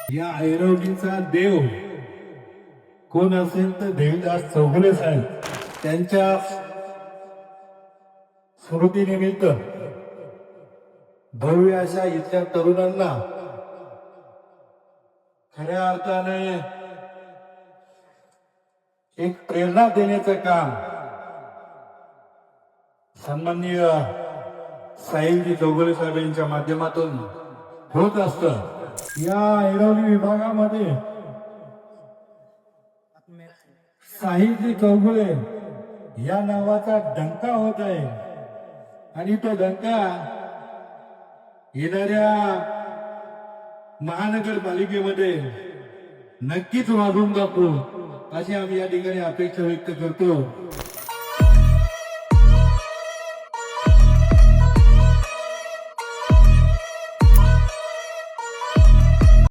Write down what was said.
या ऐरवलीचा देव कोण असेल तर देवीदास चौगुले साहेब त्यांच्या स्मृतीनिमित्त भव्य अशा इथल्या तरुणांना खऱ्या अर्थाने एक प्रेरणा देण्याचं काम सन्माननीय साहिलजी चौगुले साहेब यांच्या माध्यमातून होत असतं. या ऐरवली विभागामध्ये साहिलजी चौगुले या नावाचा डंका होत आहे आणि तो डंका येणाऱ्या महानगरपालिकेमध्ये नक्कीच वाजून जातो अशी आम्ही या ठिकाणी अपेक्षा व्यक्त करतो.